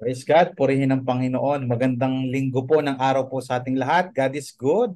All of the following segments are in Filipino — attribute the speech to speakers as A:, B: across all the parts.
A: Praise God, purihin ng Panginoon. Magandang linggo po ng araw po sa ating lahat. God is good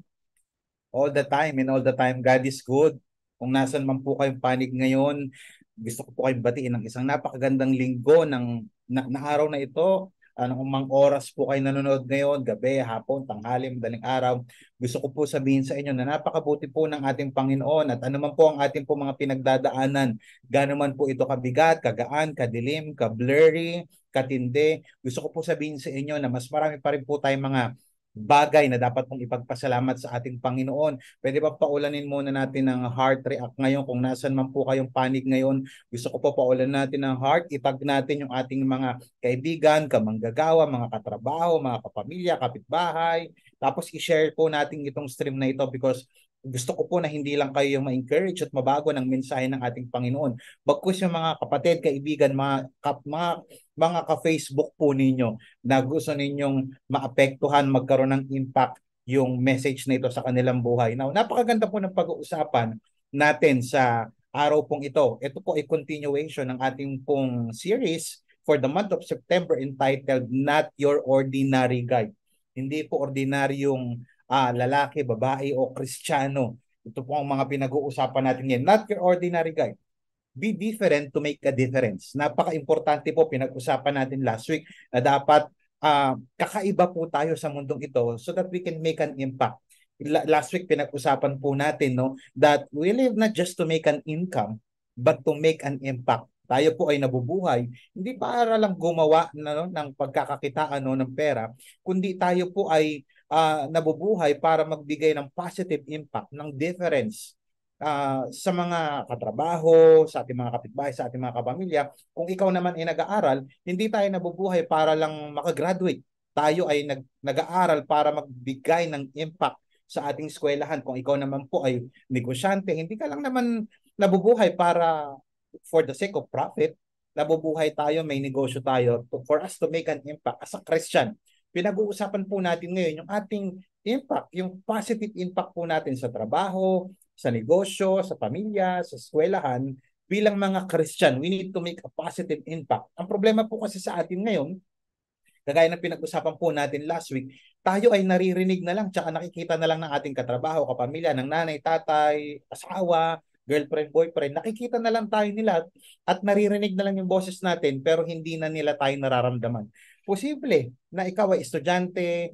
A: all the time and all the time God is good. Kung nasan man po kayong panig ngayon, gusto ko po kayong batiin ng isang napakagandang linggo na araw na ito. Anong mang oras po kayo nanonood ngayon, gabi, hapon, tanghali, madaling araw. Gusto ko po sabihin sa inyo na napakabuti po ng ating Panginoon at ano man po ang ating po mga pinagdadaanan. Gaano man po ito kabigat, kagaan, kadilim, kablurry, katindi. Gusto ko po sabihin sa inyo na mas marami pa rin po tayong mga bagay na dapat pong ipagpasalamat sa ating Panginoon. Pwede ba paulanin muna natin ng heart react ngayon kung nasan man po kayong panig ngayon. Gusto ko po paulanin natin ng heart. Itag natin yung ating mga kaibigan, kamanggagawa, mga katrabaho, mga kapamilya, kapitbahay. Tapos i-share po natin itong stream na ito because gusto ko po na hindi lang kayo yung ma-encourage at mabago ng mensahe ng ating Panginoon. Bagkus yung mga kapatid, kaibigan, mga ka-Facebook po ninyo na gusto ninyong maapektuhan, magkaroon ng impact yung message na ito sa kanilang buhay. Now, napakaganda po ng pag-uusapan natin sa araw pong ito. Ito po ay continuation ng ating pong series for the month of September entitled Not Your Ordinary Guy. Hindi po ordinaryong lalaki, babae o Kristiyano. Ito po ang mga pinag-uusapan natin ngayon. Not your ordinary guy. Be different to make a difference. Napaka-importante po, pinag-usapan natin last week na dapat kakaiba po tayo sa mundong ito so that we can make an impact. Last week pinag-usapan po natin no that we live not just to make an income but to make an impact. Tayo po ay nabubuhay hindi para lang gumawa no, ng pagkakakitaan no, ng pera, kundi tayo po ay nabubuhay para magbigay ng positive impact, ng difference sa mga katrabaho, sa ating mga kapitbahay, sa ating mga kapamilya. Kung ikaw naman ay nag-aaral, hindi tayo nabubuhay para lang makagraduate. Tayo ay nag-aaral para magbigay ng impact sa ating eskwelahan. Kung ikaw naman po ay negosyante, hindi ka lang naman nabubuhay para for the sake of profit. Nabubuhay tayo, may negosyo tayo for us to make an impact as a Christian. Pinag-uusapan po natin ngayon yung ating impact, yung positive impact po natin sa trabaho, sa negosyo, sa pamilya, sa eskwelahan. Bilang mga Christian, we need to make a positive impact. Ang problema po kasi sa atin ngayon, kagaya ng pinag-usapan po natin last week, tayo ay naririnig na lang tsaka nakikita na lang ng ating katrabaho, kapamilya, ng nanay, tatay, asawa, girlfriend, boyfriend. Nakikita na lang tayo nila at naririnig na lang yung boses natin pero hindi na nila tayo nararamdaman. Posible na ikaw ay estudyante,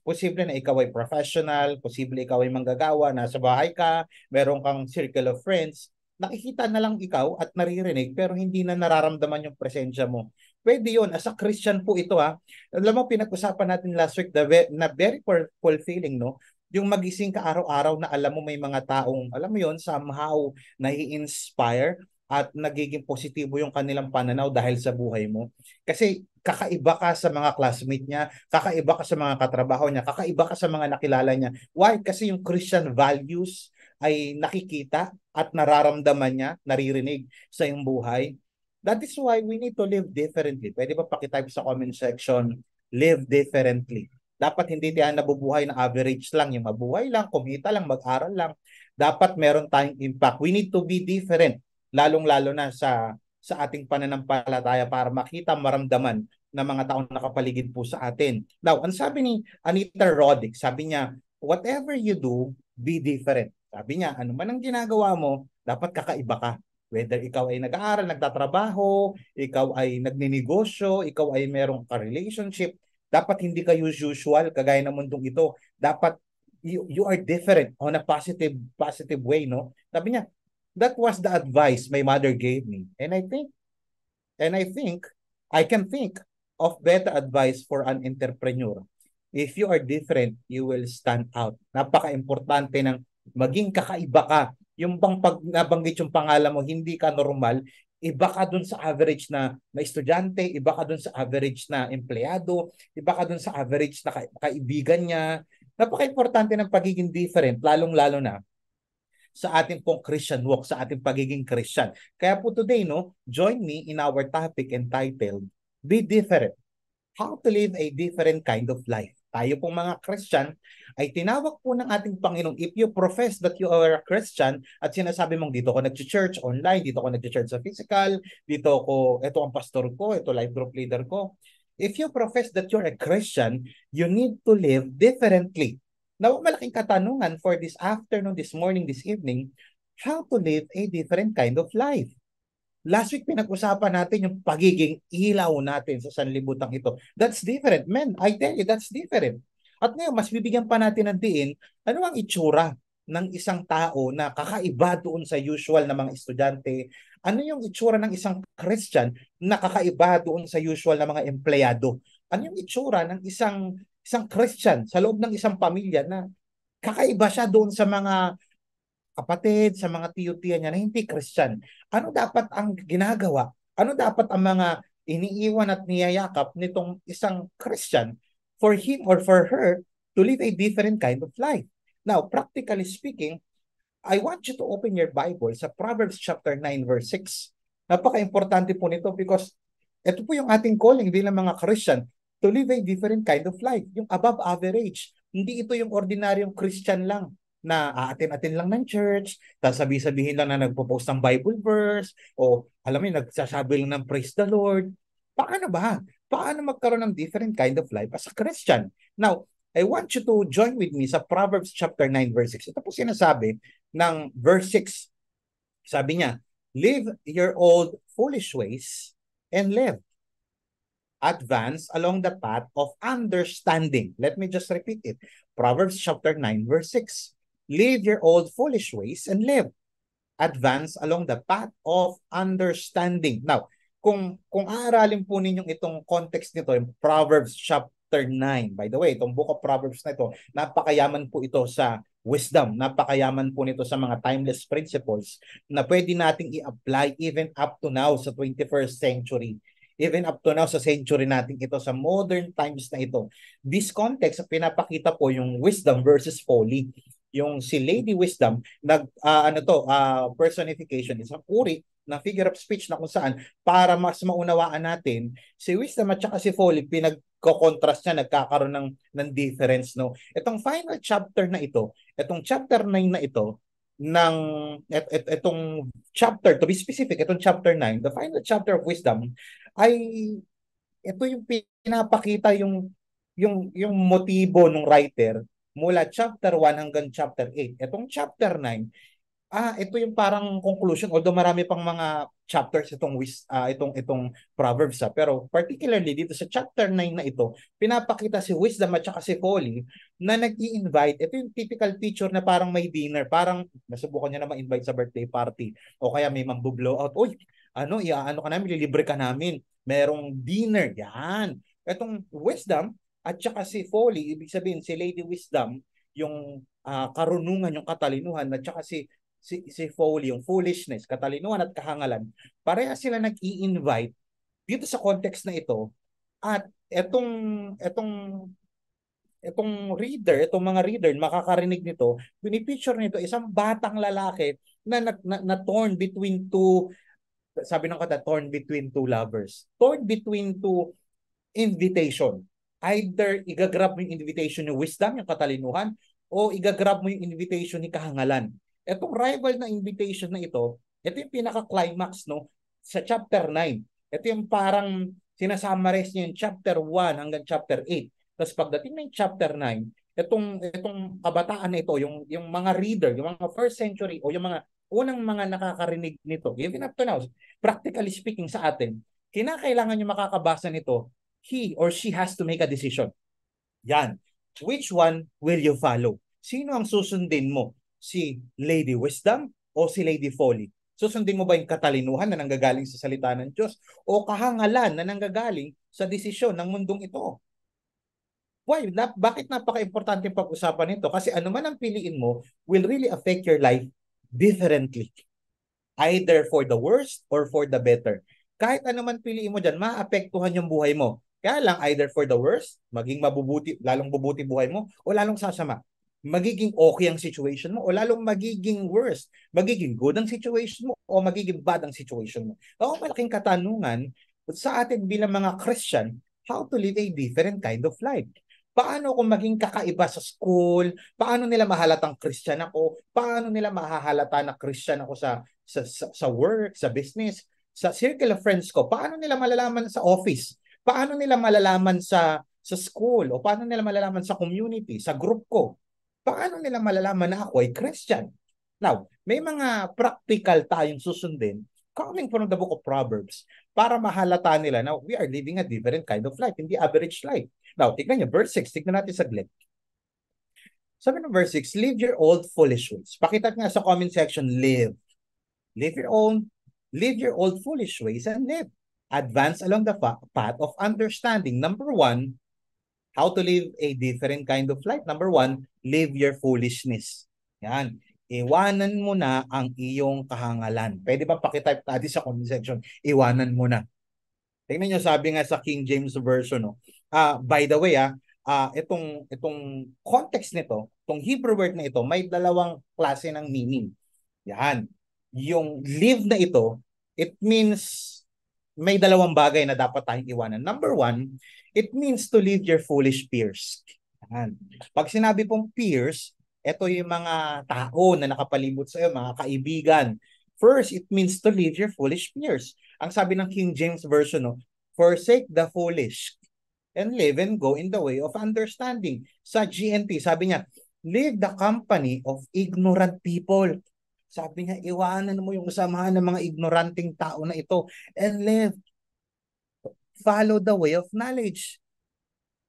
A: posible na ikaw ay professional, posible ikaw ay manggagawa, nasa bahay ka, meron kang circle of friends, nakikita na lang ikaw at naririnig pero hindi na nararamdaman yung presensya mo. Pwede yun. As a Christian po ito ha. Alam mo, pinag-usapan natin last week na very fulfilling, no? Yung magising ka araw-araw na alam mo may mga taong, alam mo yun, somehow nai-inspire at nagiging positibo yung kanilang pananaw dahil sa buhay mo. Kasi kakaiba ka sa mga classmate niya, kakaiba ka sa mga katrabaho niya, kakaiba ka sa mga nakilala niya. Why? Kasi yung Christian values ay nakikita at nararamdaman niya, naririnig sa iyong buhay. That is why we need to live differently. Pwede ba pakitype sa comment section, live differently. Dapat hindi tayo nabubuhay na average lang, yung mabuhay lang, kumita lang, mag-aral lang. Dapat meron tayong impact. We need to be different, lalong-lalo na sa ating pananampalataya para makita, maramdaman ng mga taong nakapaligid po sa atin. Now, ang sabi ni Anita Roddick, sabi niya, whatever you do, be different. Sabi niya, ano man ang ginagawa mo, dapat kakaiba ka. Whether ikaw ay nag-aaral, nagtatrabaho, ikaw ay nagninegosyo, ikaw ay merong ka-relationship, dapat hindi ka usual kagaya ng mundong ito. Dapat you are different on a positive way, no? Sabi niya, that was the advice my mother gave me. And I think I can think of better advice for an entrepreneur. If you are different, you will stand out. Napaka-importante ng maging kakaiba ka. Yung bang pag nabanggit yung pangalan mo, hindi ka normal, iba ka dun sa average na estudyante, iba ka dun sa average na empleyado, iba ka dun sa average na kaibigan niya. Napaka-importante ng pagiging different, lalong-lalo na sa ating pong Christian walk, sa ating pagiging Christian. Kaya po today, no, join me in our topic entitled, Be Different. How to live a different kind of life. Tayo pong mga Christian ay tinawag po ng ating Panginoon. If you profess that you are a Christian at sinasabi mong dito ko nag-church online, dito ko nag-church sa physical, dito ko, ito ang pastor ko, ito life group leader ko, If you profess that you're a Christian, you need to live differently. Now, malaking katanungan for this afternoon, this morning, this evening, how to live a different kind of life. Last week, pinag-usapan natin yung pagiging ilaw natin sa sanlibutan ito. That's different. Men, I tell you, that's different. At ngayon, mas bibigyan pa natin ng diin, ano ang itsura ng isang tao na kakaiba doon sa usual na mga estudyante? Ano yung itsura ng isang Christian na kakaiba doon sa usual na mga empleyado? Ano yung itsura ng isang Christian sa loob ng isang pamilya na kakaiba siya doon sa mga kapatid, sa mga tiyo-tiya niya na hindi Christian? Ano dapat ang ginagawa? Ano dapat ang mga iniiwan at niyayakap nitong isang Christian for him or for her to live a different kind of life? Now, practically speaking, I want you to open your Bible sa Proverbs chapter 9 verse 6. Napaka-importante po nito because ito po yung ating calling bilang mga Christian to live a different kind of life, yung above average. Hindi ito yung ordinaryong Christian lang na aatin-atin lang ng church, tapos sabihin lang na nagpo-post ng Bible verse, o alam mo yun, nagsasabi lang ng praise the Lord. Paano ba? Paano magkaroon ng different kind of life as a Christian? Now, I want you to join with me sa Proverbs chapter 9 verse 6. Ito po sinasabi ng verse 6. Sabi niya, leave your old foolish ways and live. Advance along the path of understanding. Let me just repeat it. Proverbs chapter 9 verse 6. Leave your old foolish ways and live. Advance along the path of understanding. Now, kung aaralin po ninyong itong context nito, yung Proverbs chapter 9, by the way, itong book of Proverbs na ito, napakayaman po ito sa wisdom, napakayaman po nito sa mga timeless principles na pwede nating i-apply even up to now sa 21st century. Even up to now sa century natin ito, sa modern times na ito. This context, pinapakita po yung wisdom versus folly. Yung si Lady Wisdom, personification, isang uri na figure of speech na kung saan para mas maunawaan natin si Wisdom at saka si Folly, pinagko-contrast niya, nagkakaroon ng difference, no? Itong final chapter na ito, itong chapter 9 na ito, itong chapter, to be specific, itong chapter 9, the final chapter of Wisdom, ay ito yung pinapakita yung motibo ng writer mula chapter 1 hanggang chapter 8. Itong chapter 9, ito yung parang conclusion, although marami pang mga chapters itong Proverbs, pero particularly dito sa chapter 9 na ito, pinapakita si Wisdom at saka si Folly na nag-i-invite. Ito yung typical picture na parang may dinner, parang nasubukan niya na ma-invite sa birthday party o kaya may mag-blow out. Uy, iaano ka namin, lilibre ka namin. Merong dinner, yan. Itong Wisdom at saka si Folly, ibig sabihin si Lady Wisdom, yung karunungan, yung katalinuhan, at saka si Folly, yung foolishness, katalinuhan at kahangalan, pareha sila nag-i-invite dito sa context na ito. At itong reader, itong mga reader, makakarinig nito, pinipicture nito isang batang lalaki na torn between two, sabi ng kata, torn between two lovers. Torn between two invitation. Either igagrab mo yung invitation ni Wisdom, yung katalinuhan, o igagrab mo yung invitation ni kahangalan. Itong rival na invitation na ito yung pinaka-climax, no, sa chapter 9. Ito yung parang sinasummarize niya yung chapter 1 hanggang chapter 8. Tapos pagdating ng chapter 9, itong kabataan na ito, yung mga reader, yung mga first century o yung mga unang mga nakakarinig nito, even up to now, practically speaking sa atin, kinakailangan yung makakabasa nito, he or she has to make a decision. Yan. Which one will you follow? Sino ang susundin mo? Si Lady Wisdom o si Lady Folly? Susundin mo ba yung katalinuhan na nanggagaling sa salita ng Diyos o kahangalan na nanggagaling sa desisyon ng mundong ito? Why? Bakit napaka-importante pag-usapan ito? Kasi ano man ang piliin mo will really affect your life differently. Either for the worst or for the better. Kahit ano man piliin mo dyan, maapektuhan yung buhay mo. Kaya lang, either for the worst, maging mabubuti, lalong bubuti buhay mo, o lalong sasama. Magiging okay ang situation mo, o lalong magiging worst. Magiging good ang situation mo, o magiging bad ang situation mo. Ako, malaking katanungan sa atin bilang mga Christian, how to live a different kind of life. Paano kung maging kakaiba sa school? Paano nila mahalatang Christian ako? Paano nila mahahalata na Christian ako sa work, sa business, sa circle of friends ko? Paano nila malalaman sa office? Paano nila malalaman sa school o paano nila malalaman sa community, sa group ko? Paano nila malalaman na ako ay Christian? Now, may mga practical tayong susundin coming from the book of Proverbs para mahalata nila na we are living a different kind of life, hindi average life. Now, tignan nyo, verse 6, tignan natin saglit. Sabi ng verse 6, live your old foolish ways. Pakita nga sa comment section, live. Live your old foolish ways and live. Advance along the path of understanding. Number one, how to live a different kind of life. Number one, live your foolishness. Yan. Iwanan mo na ang iyong kahangalan. Pwede ba pakitype natin sa comment section? Iwanan mo na. Tingnan nyo, sabi nga sa King James Version, no? By the way, itong context nito, itong Hebrew word na ito, may dalawang klase ng meaning. Yan. Yung live na ito, it means may dalawang bagay na dapat tayong iwanan. Number one, it means to leave your foolish peers. Yan. Pag sinabi pong peers, ito yung mga tao na nakapalibot sa iyo, mga kaibigan. First, it means to leave your foolish peers. Ang sabi ng King James Version, no, forsake the foolish and live and go in the way of understanding. Sa GNT, sabi niya, leave the company of ignorant people. Sabi niya, iwanan mo yung samahan ng mga ignoranting tao na ito and live. Follow the way of knowledge.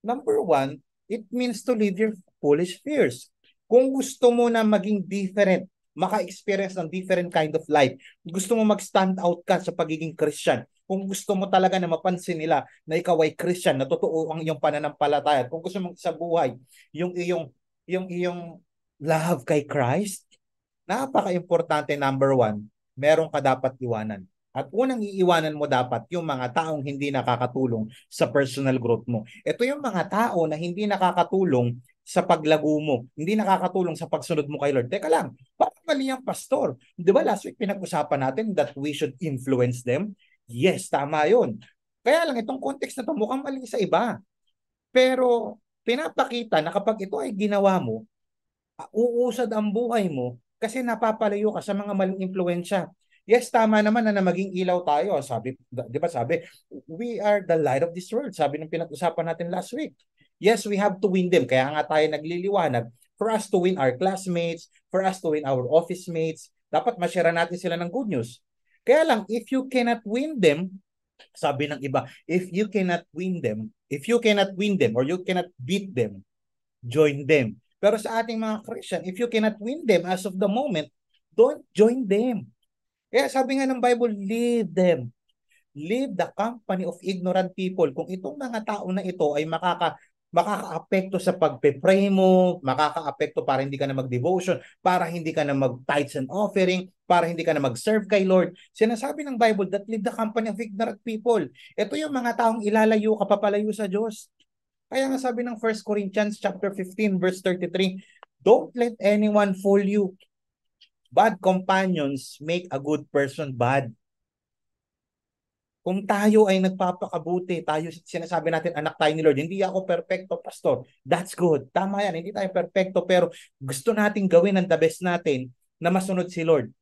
A: Number one, it means to leave your foolish fears. Kung gusto mo na maging different, maka-experience ng different kind of life, gusto mo mag-stand out ka sa pagiging Christian, kung gusto mo talaga na mapansin nila na ikaw ay Christian, na totoo ang iyong pananampalataya, kung gusto mong sa buhay, yung iyong love kay Christ, napaka-importante, number one, meron ka dapat iwanan. At unang iiwanan mo dapat yung mga taong hindi nakakatulong sa personal growth mo. Ito yung mga tao na hindi nakakatulong sa paglago mo, hindi nakakatulong sa pagsunod mo kay Lord. Teka lang, bakit mali ang pastor? Di ba last week pinag-usapan natin that we should influence them? Yes, tama yun. Kaya lang itong context na ito mukhang mali sa iba. Pero pinapakita na kapag ito ay ginawa mo, uusad ang buhay mo kasi napapalayo ka sa mga maling impluensya. Yes, tama naman na maging ilaw tayo. Sabi, di ba sabi, we are the light of this world. Sabi ng pinag-usapan natin last week. Yes, we have to win them. Kaya nga tayo nagliliwanag. For us to win our classmates, for us to win our office mates, dapat ma-share natin sila ng good news. Kaya lang, if you cannot win them, sabi ng iba, if you cannot win them or you cannot beat them, join them. Pero sa ating mga Christian, if you cannot win them as of the moment, don't join them. Kaya sabi nga ng Bible, leave them. Leave the company of ignorant people. Kung itong mga tao na ito ay makaka-apekto sa pagpe-pray mo, makaka-apekto para hindi ka na mag-devotion, para hindi ka na mag-tithes and offering, para hindi ka na mag-serve kay Lord. Sinasabi ng Bible that leave the company of ignorant people. Ito yung mga taong ilalayo ka, papalayo sa Diyos. Kaya nga sabi ng 1 Corinthians chapter 15 verse 33, don't let anyone fool you. Bad companions make a good person bad. Kung tayo ay nagpapakabuti, tayo sinasabi natin anak tayo ni Lord, hindi ako perfecto, pastor. That's good. Tama yan, hindi tayo perfecto, pero gusto nating gawin ang the best natin na masunod si Lord.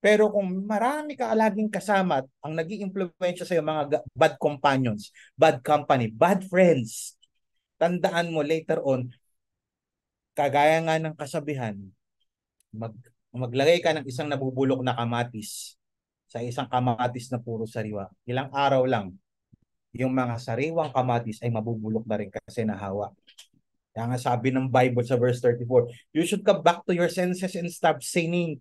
A: Pero kung marami ka laging kasama, ang nag-i-impluwensya sa'yo mga bad companions, bad company, bad friends, tandaan mo later on, kagaya nga ng kasabihan, maglagay ka ng isang nabubulok na kamatis sa isang kamatis na puro sariwa. Ilang araw lang, yung mga sariwang kamatis ay mabubulok na rin kasi nahawa. Kaya nga sabi ng Bible sa verse 34, you should come back to your senses and stop sinning.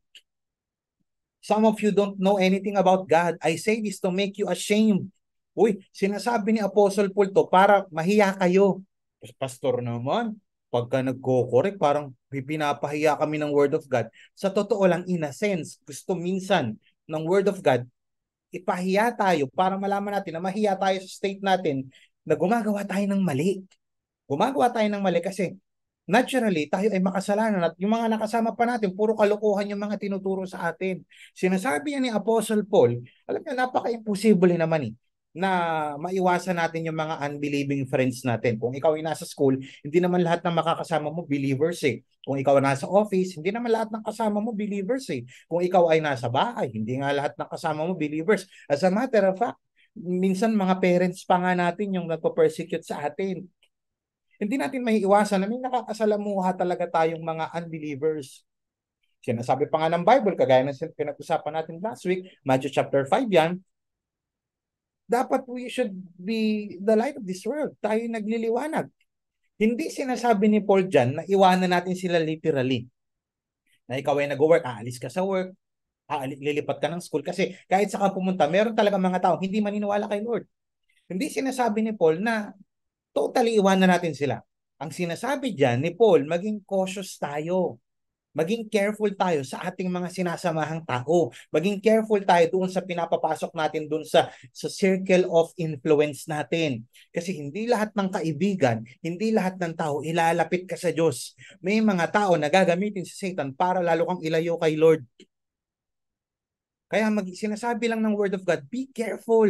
A: Some of you don't know anything about God. I say this to make you ashamed. Uy, sinasabi ni Apostle Paul to para mahiya kayo. Pastor naman, pagka nagko-correct, parang pinapahiya kami ng Word of God. Sa totoo lang, in a sense, gusto minsan ng Word of God, ipahiya tayo para malaman natin na mahiya tayo sa state natin na gumagawa tayo ng mali. Gumagawa tayo ng mali kasi naturally, tayo ay makasalanan at yung mga nakasama pa natin, puro kalokohan yung mga tinuturo sa atin. Sinasabi niya ni Apostle Paul, alam niyo, napaka-imposible naman na maiwasan natin yung mga unbelieving friends natin. Kung ikaw ay nasa school, hindi naman lahat ng makakasama mo believers eh. Kung ikaw ay nasa office, hindi naman lahat ng kasama mo believers eh. Kung ikaw ay nasa bahay, hindi nga lahat ng kasama mo believers. As a matter of fact, Minsan mga parents pa nga natin yung nagpo-persecute sa atin. Hindi natin maiiwasan na may nakakasalamuha talaga tayong mga unbelievers. Sinasabi pa nga ng Bible, kagaya ng pinag-usapan natin last week, Matthew chapter 5 yan, dapat we should be the light of this world. Tayo nagliliwanag. Hindi sinasabi ni Paul dyan na iwanan natin sila literally. Na ikaw ay nag-work, aalis ka sa work, lilipat ka ng school. Kasi kahit saan ka pumunta, meron talaga mga tao hindi maniniwala kay Lord. Hindi sinasabi ni Paul na totally iwanan natin sila. Ang sinasabi dyan ni Paul, maging cautious tayo. Maging careful tayo sa ating mga sinasamahang tao. Maging careful tayo doon sa pinapapasok natin doon sa circle of influence natin. Kasi hindi lahat ng kaibigan, hindi lahat ng tao ilalapit ka sa Diyos. May mga tao na gagamitin si Satan para lalo kang ilayo kay Lord. Kaya sinasabi lang ng Word of God, be careful.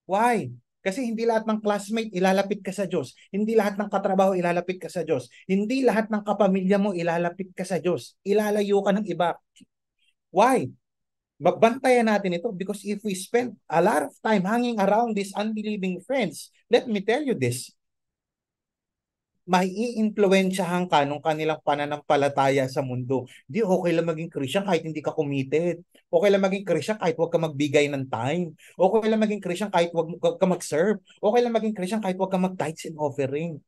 A: Why? Kasi hindi lahat ng classmate ilalapit ka sa Diyos. Hindi lahat ng katrabaho ilalapit ka sa Diyos. Hindi lahat ng kapamilya mo ilalapit ka sa Diyos. Ilalayo ka ng iba. Why? Babantayan natin ito because if we spend a lot of time hanging around these unbelieving friends, let me tell you this, maiimpluwensyahan ka nung kanilang pananampalataya sa mundo. Di okay lang maging Christian kahit hindi ka committed. Okay lang maging Christian kahit wag ka magbigay ng time. Okay lang maging Christian kahit wag ka mag-serve. Okay lang maging Christian kahit wag ka mag-tithes and offering.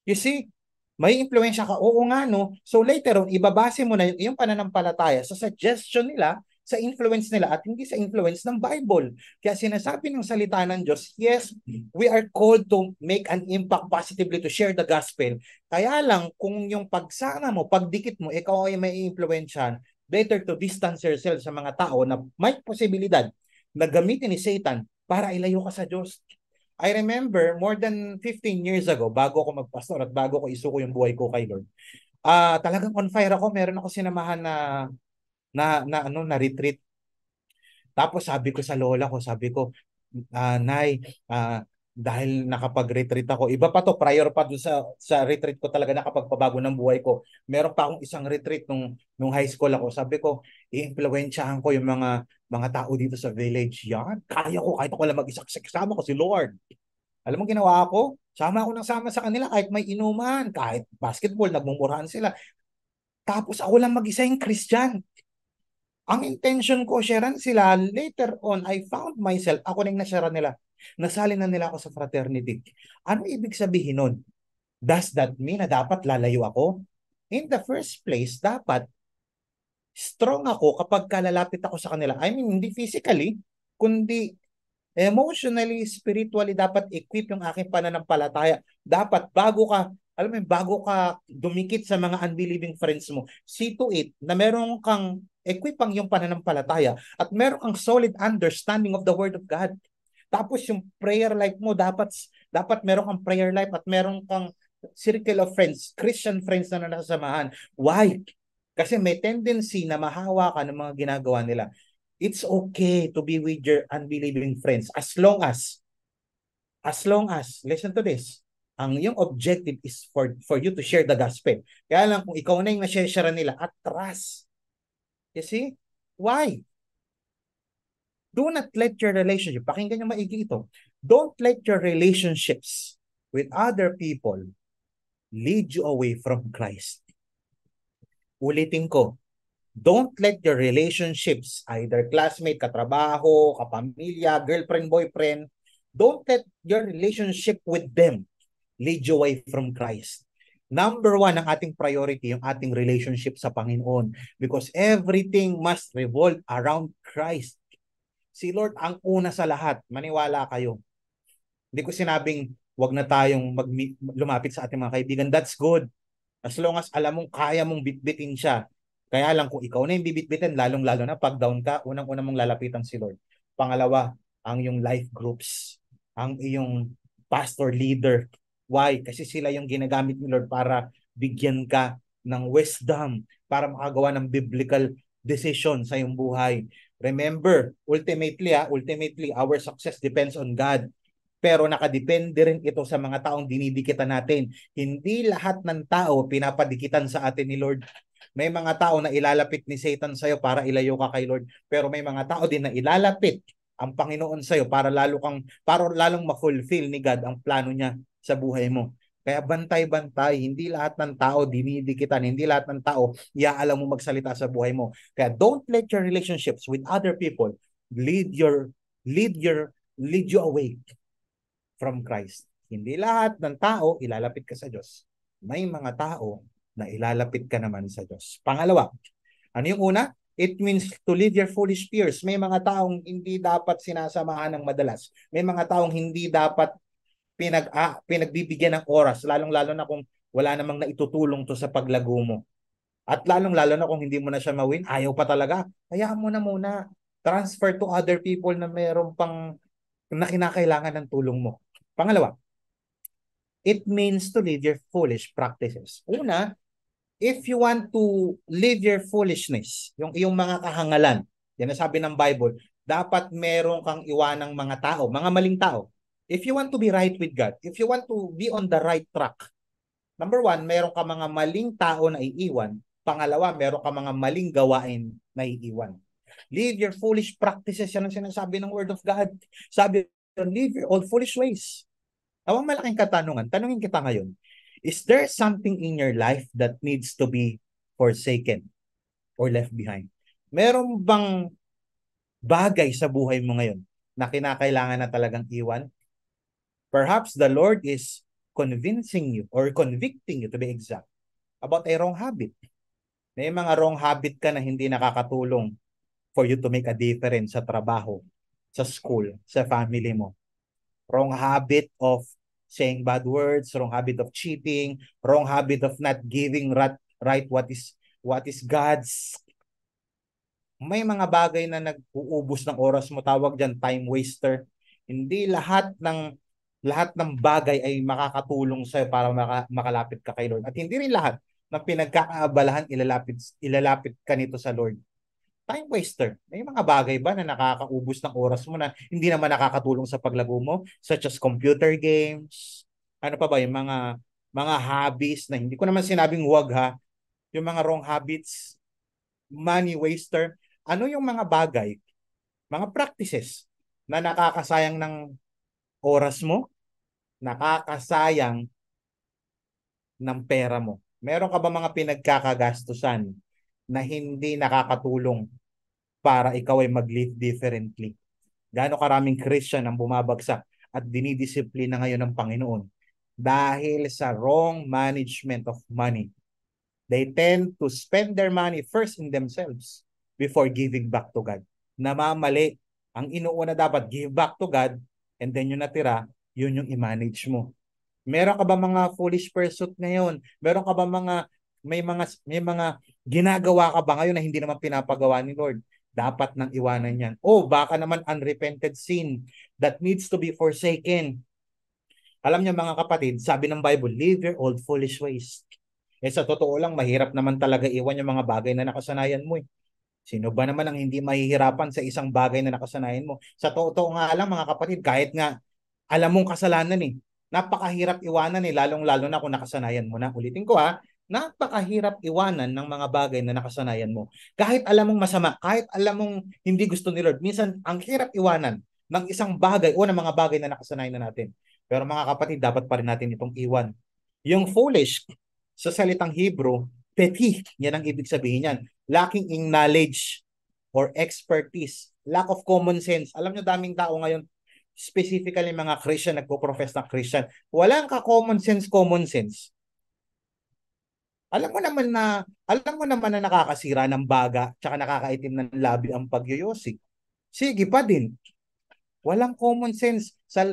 A: You see, may impluensya ka. Oo nga, no? So later on, ibabase mo na yung pananampalataya sa suggestion nila, sa influence nila at hindi sa influence ng Bible. Kaya sinasabi ng salita ng Diyos, yes, we are called to make an impact positively to share the gospel. Kaya lang, kung yung pagsama mo, pagdikit mo, ikaw ay may impluensyahan, better to distance yourself sa mga tao na may posibilidad na gamitin ni Satan para ilayo ka sa Diyos. I remember more than 15 years ago, bago ako magpastor at bago ko isuko yung buhay ko kay Lord, talagang on fire ako. Meron ako sinamahan na retreat. Tapos sabi ko sa lola ko, sabi ko, Nay, dahil nakapag-retreat ako, iba pa to, prior pa doon sa retreat ko talaga nakapagpabago ng buhay ko. Meron pa akong isang retreat nung high school ako. Sabi ko, i-impluwensyahan ko yung mga tao dito sa village. Yan, kaya ko kahit ako lang mag-isa, kasama ko si Lord. Alam mo ginawa ko? Sama ako ng sama sa kanila kahit may inuman, kahit basketball, nagmumurahan sila. Tapos ako lang mag-isa yung Christian. Ang intention ko, sharean sila. Later on, I found myself, ako na yung nasharean nila. Nasali na nila ako sa fraternity. Ano ibig sabihin nun? Does that mean na dapat lalayo ako? In the first place, dapat strong ako kapag kalalapit ako sa kanila. I mean, hindi physically, kundi emotionally, spiritually, dapat equip yung aking pananampalataya. Dapat bago ka, alam mo, bago ka dumikit sa mga unbelieving friends mo, see to it na meron kang equip ang yung pananampalataya at meron kang solid understanding of the Word of God. Tapos yung prayer life mo, dapat meron kang prayer life at meron kang circle of friends, Christian friends na nasasamahan. Why? Kasi may tendency na mahawa ka ng mga ginagawa nila. It's okay to be with your unbelieving friends as long as, listen to this, ang yung objective is for you to share the gospel. Kaya lang kung ikaw na yung na-share nila, atras. You see? Why? Do not let your relationship, pakinggan nyo maigi ito, don't let your relationships with other people lead you away from Christ. Ulitin ko, don't let your relationships, either classmate, katrabaho, kapamilya, girlfriend, boyfriend, don't let your relationship with them lead you away from Christ. Number one, ang ating priority, yung ating relationship sa Panginoon. Because everything must revolve around Christ. Si Lord ang una sa lahat. Maniwala kayo. Hindi ko sinabing wag na tayong lumapit sa ating mga kaibigan. That's good. As long as alam mong kaya mong bitbitin siya. Kaya lang kung ikaw na yung bibitbitin, lalong-lalo na pag down ka, unang-una mong lalapitan si Lord. Pangalawa, ang yung life groups, ang iyong pastor leader. Why? Kasi sila yung ginagamit ni Lord para bigyan ka ng wisdom, para makagawa ng biblical decision sa iyong buhay. Remember, ultimately, our success depends on God. Pero nakadepende rin ito sa mga taong dinidikitan natin. Hindi lahat ng tao pinapadikitan sa atin ni Lord. May mga tao na ilalapit ni Satan sa'yo para ilayo ka kay Lord. Pero may mga tao din na ilalapit ang Panginoon sa'yo para lalong ma-fulfill ni God ang plano niya sa buhay mo. Kaya bantay-bantay, hindi lahat ng tao dinidikitan, hindi lahat ng tao iaalam mo magsalita sa buhay mo. Kaya don't let your relationships with other people lead your lead your lead you away from Christ. Hindi lahat ng tao ilalapit ka sa Diyos. May mga tao na ilalapit ka naman sa Diyos. Pangalawa, ano yung una? It means to leave your foolish peers. May mga taong hindi dapat sinasamahan ng madalas. May mga taong hindi dapat pinagbibigyan ng oras, lalong-lalo na kung wala namang naitutulong to sa paglago mo. At lalong-lalo na kung hindi mo na siya mawin, ayaw pa talaga. Hayaan mo na muna. Transfer to other people na mayroong pang na kinakailangan ng tulong mo. Pangalawa, it means to leave your foolish practices. Una, if you want to leave your foolishness, yung iyong mga kahangalan, yan ang sabi ng Bible, dapat meron kang iwanang mga tao, mga maling tao. If you want to be right with God, if you want to be on the right track, number one, meron ka mga maling tao na iiwan. Pangalawa, meron ka mga maling gawain na iiwan. Leave your foolish practices, yan ang sinasabi ng Word of God. Sabi, leave your old foolish ways. Ang malaking katanungan, tanungin kita ngayon, is there something in your life that needs to be forsaken or left behind? Meron bang bagay sa buhay mo ngayon na kinakailangan na talagang iwan? Perhaps the Lord is convincing you or convicting you, to be exact, about a wrong habit. May mga wrong habit ka na hindi nakakatulong for you to make a difference sa trabaho, sa school, sa family mo. Wrong habit of saying bad words, wrong habit of cheating, wrong habit of not giving right what is God's. May mga bagay na nag-uubos ng oras mo, tawag diyan time waster. Hindi lahat ng bagay ay makakatulong sa para makalapit ka kay Lord. At hindi rin lahat ng pinagkakaabalahan ilalapit ka nito sa Lord. Time waster. May mga bagay ba na nakakaubos ng oras mo na hindi naman nakakatulong sa paglago mo, such as computer games? Ano pa ba yung mga hobbies na hindi ko naman sinabing huwag ha, yung mga wrong habits, money waster. Ano yung mga bagay, mga practices na nakakasayang ng oras mo, nakakasayang ng pera mo? Meron ka ba mga pinagkakagastusan na hindi nakakatulong para ikaw ay mag-live differently? Gaano karaming Christian ang bumabagsak at dinidisiplina ngayon ng Panginoon dahil sa wrong management of money. They tend to spend their money first in themselves before giving back to God. Namamali. Ang inuuna dapat, give back to God, and then yung natira, yun yung i-manage mo. Meron ka ba mga foolish pursuit ngayon? Meron ka ba may mga ginagawa ka ba ngayon na hindi naman pinapagawa ni Lord? Dapat nang iwanan yan. O baka naman unrepented sin that needs to be forsaken. Alam niyo mga kapatid, sabi ng Bible, leave your old foolish ways. Sa totoo lang, mahirap naman talaga iwan yung mga bagay na nakasanayan mo. Sino ba naman ang hindi mahihirapan sa isang bagay na nakasanayan mo? Sa totoo nga lang mga kapatid, kahit nga alam mong kasalanan napakahirap iwanan lalong-lalo na kung nakasanayan mo na. Ulitin ko napakahirap iwanan ng mga bagay na nakasanayan mo. Kahit alam mong masama, kahit alam mong hindi gusto ni Lord, minsan ang hirap iwanan ng isang bagay o ng mga bagay na nakasanayan na natin. Pero mga kapatid, dapat pa rin natin itong iwan. Yung foolish, sa salitang Hebrew, petty, yan ang ibig sabihin yan. Lacking in knowledge or expertise, lack of common sense. Alam nyo, daming tao ngayon, specifically mga Christian, nagpo-profess na Christian, walang ka-common sense. Alam mo naman na nakakasira ng baga, tsaka nakakaitim ng labi ang pagyoyosi. Sige pa din. Walang common sense sa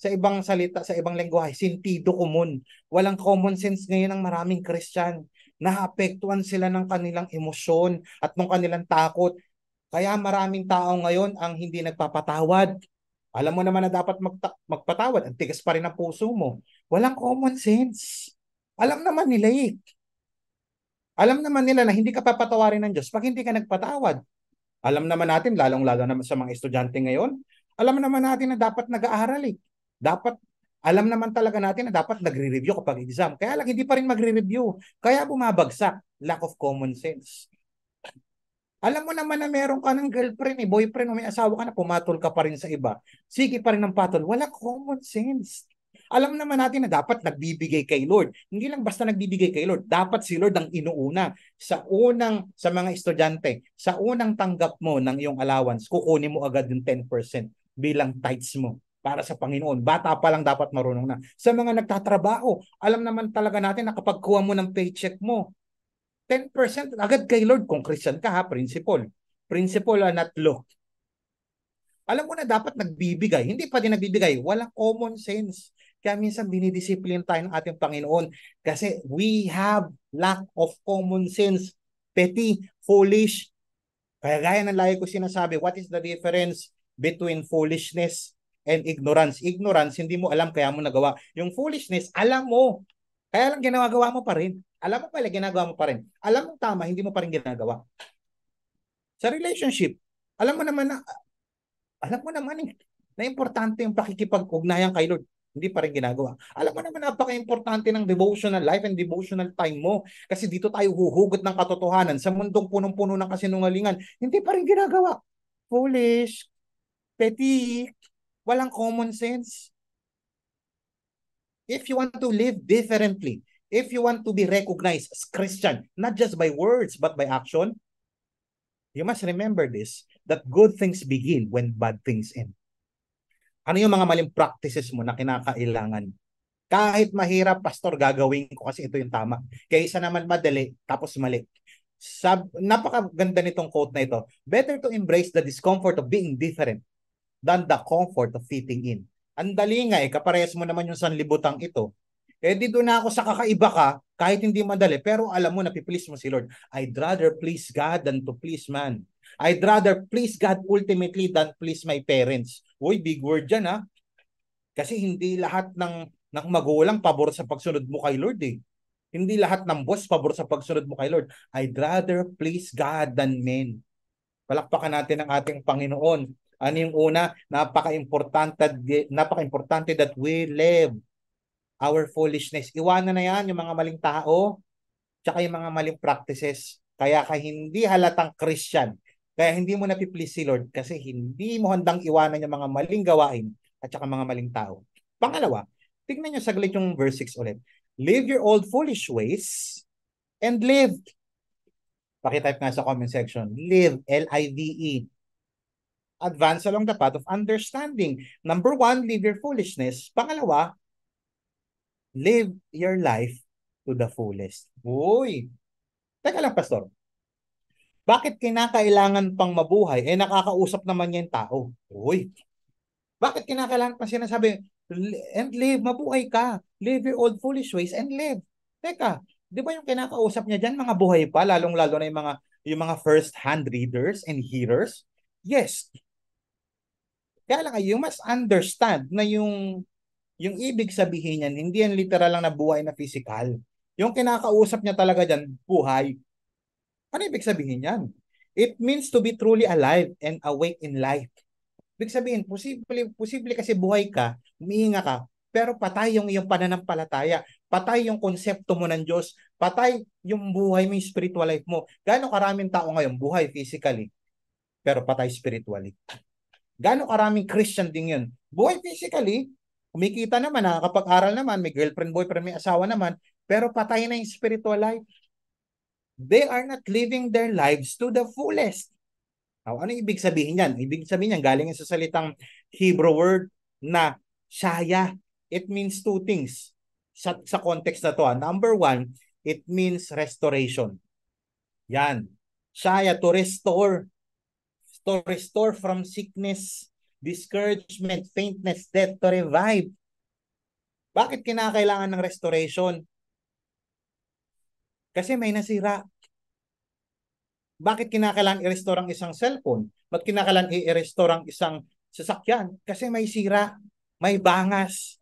A: ibang salita, sa ibang lengguwahe, sentido común. Walang common sense ngayon ng maraming Christian. Naapektuhan sila ng kanilang emosyon at ng kanilang takot. Kaya maraming tao ngayon ang hindi nagpapatawad. Alam mo naman na dapat magpatawad. Ang tigas pa rin ang puso mo. Walang common sense. Alam naman nila Alam naman nila na hindi ka papatawarin ng Diyos pag hindi ka nagpatawad. Alam naman natin, lalong-lalo naman sa mga estudyante ngayon, alam naman natin na dapat nag-aaral Dapat, alam naman talaga natin na dapat nagre-review kapag exam. Kaya lang hindi pa rin magre-review. Kaya bumabagsak. Lack of common sense. Alam mo naman na meron ka ng girlfriend, boyfriend, o may asawa ka na, pumatol ka pa rin sa iba. Sige pa rin ng patol. Wala common sense. Alam naman natin na dapat nagbibigay kay Lord. Hindi lang basta nagbibigay kay Lord. Dapat si Lord ang inuuna. Sa mga estudyante, sa unang tanggap mo ng iyong allowance, kukunin mo agad yung 10% bilang tithes mo para sa Panginoon. Bata pa lang dapat marunong na. Sa mga nagtatrabaho, alam naman talaga natin na kapag kuha mo ng paycheck mo, 10% agad kay Lord kung Christian ka ha, principle. Principle not law. Alam mo na dapat nagbibigay, hindi pa din nagbibigay, walang common sense. Kaya minsan dinidisipline tayo ng ating Panginoon kasi we have lack of common sense, petty, foolish. Kaya gaya ng lagi ko sinasabi, what is the difference between foolishness and ignorance? Ignorance, hindi mo alam kaya mo nagawa. Yung foolishness, alam mo. Kaya lang ginagawa mo pa rin. Alam mo pala, ginagawa mo pa rin. Alam mo tama, hindi mo pa rin ginagawa. Sa relationship, alam mo naman na, alam mo naman na importante yung pakikipag-ugnayan kay Lord. Hindi pa rin ginagawa. Alam mo naman napaka-importante ng devotional life and devotional time mo. Kasi dito tayo huhugot ng katotohanan sa mundong punong-puno ng kasinungalingan. Hindi pa rin ginagawa. Foolish, petty, walang common sense. If you want to live differently, if you want to be recognized as Christian, not just by words but by action, you must remember this, that good things begin when bad things end. Ano yung mga maling practices mo na kinakailangan? Kahit mahirap, pastor, gagawin ko kasi ito yung tama. Kaysa naman madali, tapos mali. Napakaganda nitong quote na ito. Better to embrace the discomfort of being different than the comfort of fitting in. Ang dali nga kaparehas mo naman yung sanlibutang ito. Di doon na ako sa kakaiba ka, kahit hindi madali, pero alam mo, napiplease mo si Lord. I'd rather please God than to please man. I'd rather please God ultimately than please my parents. Uy, big word dyan ha. Kasi hindi lahat ng magulang pabor sa pagsunod mo kay Lord eh. Hindi lahat ng boss pabor sa pagsunod mo kay Lord. I'd rather please God than men. Palakpakan natin ang ating Panginoon. Ano yung una? Napaka-importante that we live our foolishness. Iwanan na yan yung mga maling tao tsaka yung mga maling practices. Kaya ka hindi halatang Christian. Kaya hindi mo napiplease si Lord kasi hindi mo handang iwanan yung mga maling gawain at saka mga maling tao. Pangalawa, tignan nyo saglit yung verse 6 ulit. Leave your old foolish ways and live. Pakitype nga sa comment section. Live, L-I-V-E. Advance along the path of understanding. Number 1, live your foolishness. Pangalawa, live your life to the fullest. Uy, teka lang, Pastor. Bakit kinakailangan pang mabuhay? Nakakausap naman niya yung tao. Uy, bakit kinakailangan pa sinasabi, and live, mabuhay ka. Live your old foolish ways and live. Teka, di ba yung kinakausap niya dyan, mga buhay pa, lalong-lalo na yung mga first-hand readers and hearers? Yes. Kaya lang, you must understand na yung ibig sabihin niyan, hindi yan literal lang na buhay na physical. Yung kinakausap niya talaga dyan, buhay. Ano ibig sabihin yan? It means to be truly alive and awake in life. Ibig sabihin, posible kasi buhay ka, umiinga ka, pero patay yung iyong pananampalataya, patay yung konsepto mo ng Diyos, patay yung buhay mo, yung spiritual life mo. Gaano karaming tao ngayon buhay physically, pero patay spiritually? Gaano karaming Christian din yun? Buhay physically, kumikita naman, nakakapag-aral naman, may girlfriend, boyfriend, may asawa naman, pero patay na yung spiritual life. They are not living their lives to the fullest. Ano ibig sabihin yan? Ibig sabihin yan, galing sa salitang Hebrew word na shaya. It means two things sa context na to. Number 1, it means restoration. Yan. Shaya, to restore. To restore from sickness, discouragement, faintness, death, to revive. Bakit kinakailangan ng restoration? Kasi may nasira. Bakit kinakailangan i-restore ang isang cellphone? Ba't kinakailangan i-restore ang isang sasakyan? Kasi may sira, may bangas.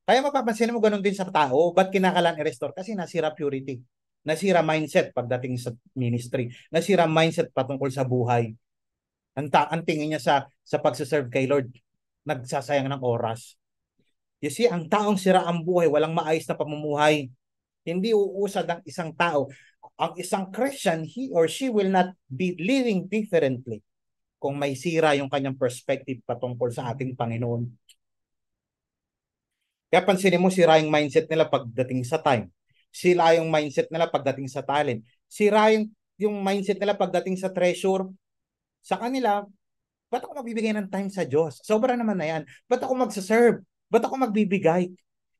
A: Kaya mapapansin mo ganun din sa tao. Ba't kinakailangan i-restore? Kasi nasira purity. Nasira mindset pagdating sa ministry. Nasira mindset patungkol sa buhay. Ang tingin niya sa pagsaserve kay Lord, nagsasayang ng oras. You see, ang taong sira ang buhay, walang maayos na pamumuhay. Hindi uusad ang isang tao. Ang isang Christian, he or she will not be living differently kung may sira yung kanyang perspective patungkol sa ating Panginoon. Kaya pansinin mo, sira yung mindset nila pagdating sa time. Sira yung mindset nila pagdating sa talent. Sira yung mindset nila pagdating sa treasure. Sa kanila, ba't ako magbibigay ng time sa Diyos? Sobra naman na yan. Ba't ako magsaserve? Ba't ako magbibigay?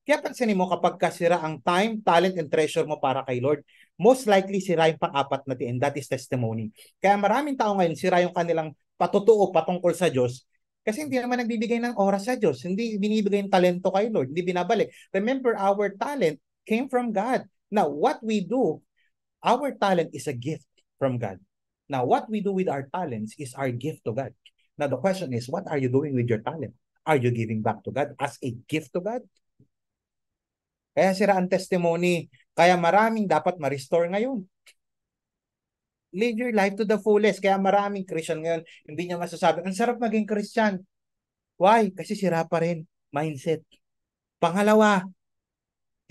A: Kaya pansinin mo, kapag kasira ang time, talent, and treasure mo para kay Lord, most likely sira yung pang-apat na and that is testimony. Kaya maraming tao ngayon, sira yung kanilang patutuo patungkol sa Diyos kasi hindi naman nagbibigay ng oras sa Diyos. Hindi binibigay yung talento kay Lord. Hindi binabalik. Remember, our talent came from God. Now, what we do, our talent is a gift from God. Now, what we do with our talents is our gift to God. Now, the question is, what are you doing with your talent? Are you giving back to God as a gift to God? Kaya sira ang testimony. Kaya maraming dapat ma-restore ngayon. Live your life to the fullest. Kaya maraming Christian ngayon, hindi niya masasabi, ang sarap maging Christian. Why? Kasi sira pa rin. Mindset. Pangalawa,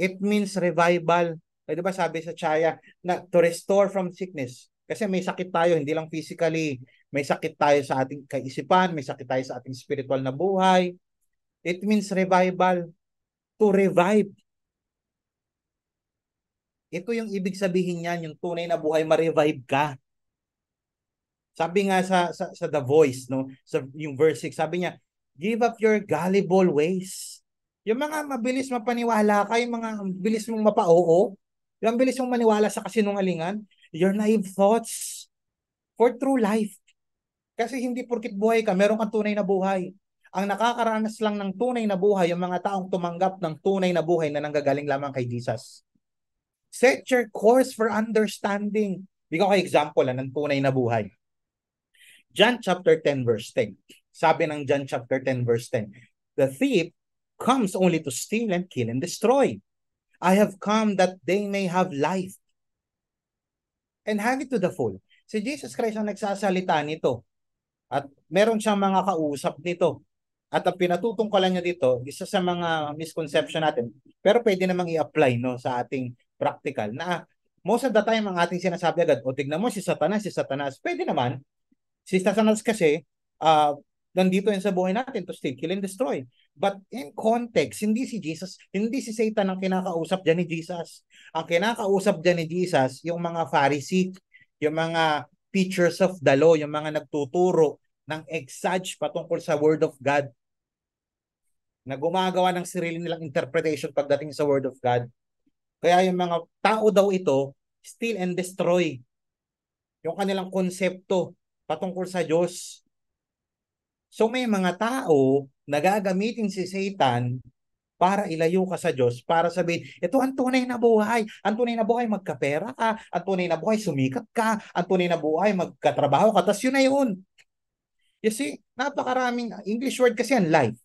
A: it means revival. Eh, di ba sabi sa Chaya, na to restore from sickness. Kasi may sakit tayo, hindi lang physically. May sakit tayo sa ating kaisipan, may sakit tayo sa ating spiritual na buhay. It means revival. To revive. Ito yung ibig sabihin niyan, yung tunay na buhay, ma-revive ka. Sabi nga sa The Voice, no, sa yung verse 6, sabi niya, give up your gullible ways. Yung mga mabilis mapaniwala ka, yung mga bilis mong mapa-oo, yung bilis mong maniwala sa kasinungalingan, your naive thoughts for true life. Kasi hindi porkit buhay ka, meron kang tunay na buhay. Ang nakakaranas lang ng tunay na buhay, yung mga taong tumanggap ng tunay na buhay na nanggagaling lamang kay Jesus. Set your course for understanding. Bigyan ko example ng tunay na buhay. John chapter 10 verse 10. Sabi ng John chapter 10 verse 10, the thief comes only to steal and kill and destroy. I have come that they may have life and have it to the full. Si Jesus Christ ang nagsasalita nito. At meron siyang mga kausap nito. At ang pinatutungkalan niya dito, isa sa mga misconception natin, pero pwede namang i-apply no, sa ating practical na most of the time ang ating sinasabi agad, o tignan mo si Satanas. Pwede naman. Si Satanas kasi, nandito yan sa buhay natin to steal, kill, and destroy. But in context, hindi si Jesus, hindi si Satan ang kinakausap dyan ni Jesus. Ang kinakausap dyan ni Jesus, yung mga Pharisee, yung mga teachers of the law, yung mga nagtuturo ng exage patungkol sa Word of God, na gumagawa ng sarili nilang interpretation pagdating sa Word of God. Kaya yung mga tao daw ito, steal and destroy. Yung kanilang konsepto patungkol sa Diyos. So may mga tao na gagamitin si Satan para ilayo ka sa Diyos, para sabihin, ito ang tunay na buhay. Ang tunay na buhay, magkapera ka. Ang tunay na buhay, sumikat ka. Ang tunay na buhay, magkatrabaho ka. Tapos yun na yun. You see, napakaraming, English word kasi yan, life.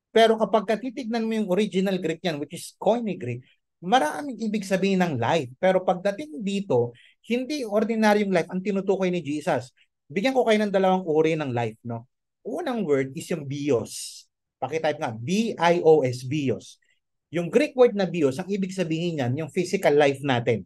A: Pero kapag titignan mo yung original Greek yan, which is Koine Greek, maraming ibig sabihin ng life. Pero pagdating dito, hindi ordinaryong life ang tinutukoy ni Jesus. Bigyan ko kayo ng dalawang uri ng life, no? Unang word is yung bios. Pakitype nga, B-I-O-S, bios. Yung Greek word na bios, ang ibig sabihin niyan, yung physical life natin.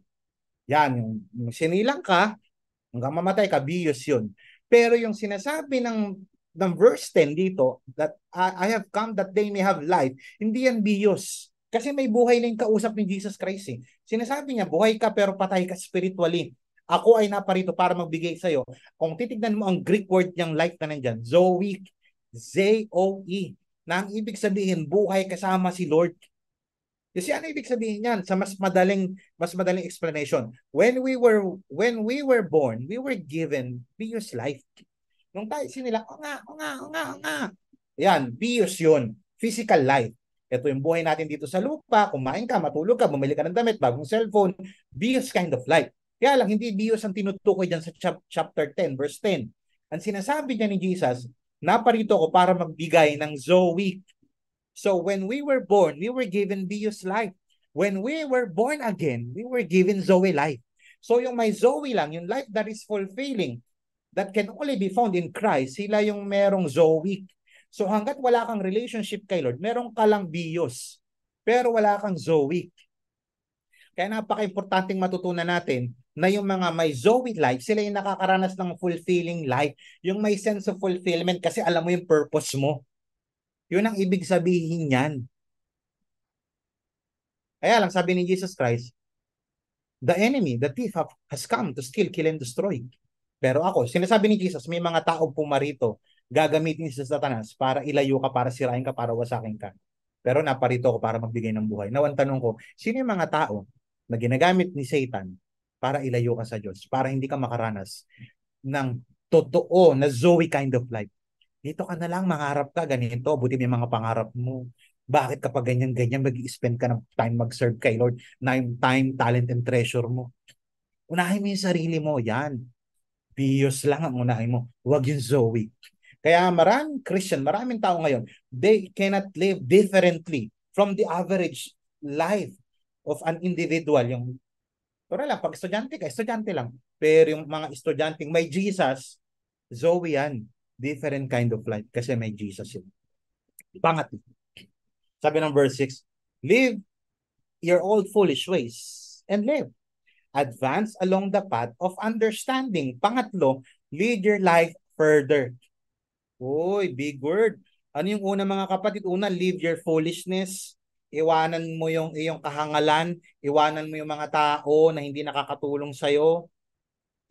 A: Yan, yung sinilang ka, hanggang mamatay ka, bios yun. Pero yung sinasabi ng verse 10 dito, that I have come that they may have life, hindi yan bios. Kasi may buhay na yung kausap ni Jesus Christ. Eh. Sinasabi niya, buhay ka pero patay ka spiritually. Ako ay naparito para magbigay sa'yo. Kung titignan mo ang Greek word niyang life na nandyan, Zoe, Z-O-E, na ang ibig sabihin, buhay kasama si Lord. Kasi ano ibig sabihin niyan? Sa mas madaling explanation. When we were born, we were given bios life. Nung tayo sinila, o nga. Yan, bios yun. Physical life. Ito yung buhay natin dito sa lupa, kumain ka, matulog ka, bumili ka ng damit, bagong cellphone, bios kind of life. Kaya lang, hindi bios ang tinutukoy dyan sa chapter 10, verse 10. Ang sinasabi niya ni Jesus, naparito ako para magbigay ng Zoe. So when we were born, we were given bios life. When we were born again, we were given Zoe life. So yung may Zoe lang, yung life that is fulfilling, that can only be found in Christ, sila yung merong Zoe. So hanggat wala kang relationship kay Lord, meron ka lang bios, pero wala kang Zoe. Kaya napaka-importanting matutunan natin na yung mga may Zoe life, sila yung nakakaranas ng fulfilling life. Yung may sense of fulfillment kasi alam mo yung purpose mo. Yun ang ibig sabihin niyan. Kaya lang sabi ni Jesus Christ, the enemy, the thief has come to steal, kill, and destroy. Pero ako, sinasabi ni Jesus, may mga tao pumarito, gagamitin si Satanas para ilayo ka, para sirain ka, para wasakin ka. Pero naparito ako para magbigay ng buhay. Now, ang tanong ko, sino yung mga tao na ginagamit ni Satan para ilayo ka sa Diyos, para hindi ka makaranas ng totoo na Zoe kind of life? Dito ka na lang, mangarap ka, ganito, buti may mga pangarap mo. Bakit kapag ganyan-ganyan, mag-i-spend ka ng time mag-serve kay Lord, na yung time, talent, and treasure mo? Unahin mo yung sarili mo, yan. Piyos lang ang unahin mo. Huwag yung Zoe. Kaya maraming Christian, maraming tao ngayon, they cannot live differently from the average life of an individual. Yung, pero lang, pag estudyante ka, estudyante lang. Pero yung mga estudyante may Jesus, Zoe yan. Different kind of life kasi may Jesus yun. Pangat. Sabi ng verse 6, live your old foolish ways and live. Advance along the path of understanding. Pangatlo, lead your life further. Uy, big word. Ano yung una mga kapatid? Una, leave your foolishness. Iwanan mo yung iyong kahangalan. Iwanan mo yung mga tao na hindi nakakatulong sa'yo.